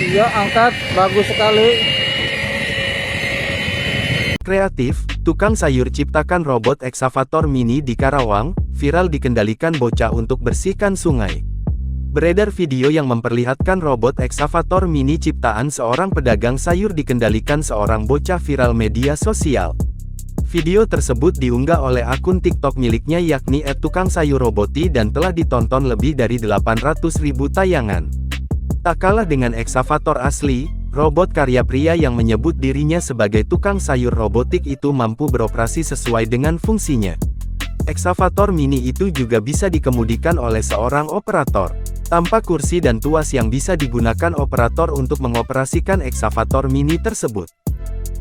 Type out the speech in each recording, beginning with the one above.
Iya, angkat, bagus sekali. Kreatif, tukang sayur ciptakan robot eksavator mini di Karawang, viral dikendalikan bocah untuk bersihkan sungai. Beredar video yang memperlihatkan robot eksavator mini ciptaan seorang pedagang sayur dikendalikan seorang bocah viral media sosial. Video tersebut diunggah oleh akun TikTok miliknya yakni @tukangsayurroboti dan telah ditonton lebih dari 800.000 tayangan. Tak kalah dengan eksavator asli, robot karya pria yang menyebut dirinya sebagai tukang sayur robotik itu mampu beroperasi sesuai dengan fungsinya. Eksavator mini itu juga bisa dikemudikan oleh seorang operator. Tanpa kursi dan tuas yang bisa digunakan operator untuk mengoperasikan eksavator mini tersebut.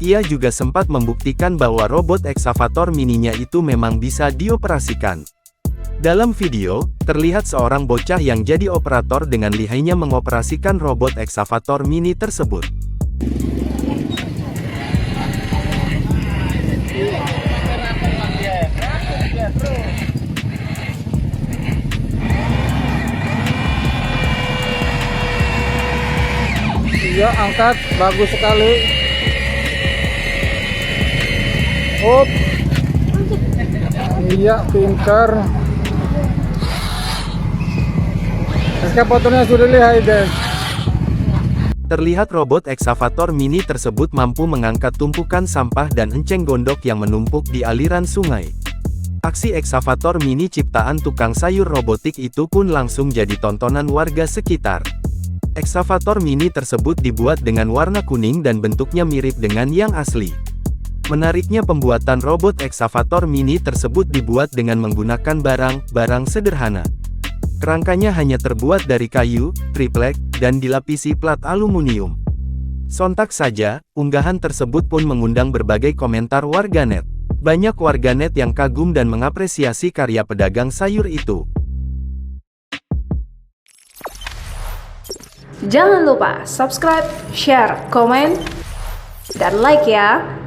Ia juga sempat membuktikan bahwa robot eksavator mininya itu memang bisa dioperasikan. Dalam video, terlihat seorang bocah yang jadi operator dengan lihainya mengoperasikan robot eksavator mini tersebut. Iya, angkat, bagus sekali. Up. Iya, pintar. Eskavatornya sudah lihai deh. Terlihat robot eksavator mini tersebut mampu mengangkat tumpukan sampah dan enceng gondok yang menumpuk di aliran sungai. Aksi eksavator mini ciptaan tukang sayur robotik itu pun langsung jadi tontonan warga sekitar. Eksavator mini tersebut dibuat dengan warna kuning dan bentuknya mirip dengan yang asli. Menariknya pembuatan robot eksavator mini tersebut dibuat dengan menggunakan barang sederhana. Kerangkanya hanya terbuat dari kayu, triplek, dan dilapisi plat aluminium. Sontak saja, unggahan tersebut pun mengundang berbagai komentar warganet. Banyak warganet yang kagum dan mengapresiasi karya pedagang sayur itu. Jangan lupa subscribe, share, komen, dan like ya!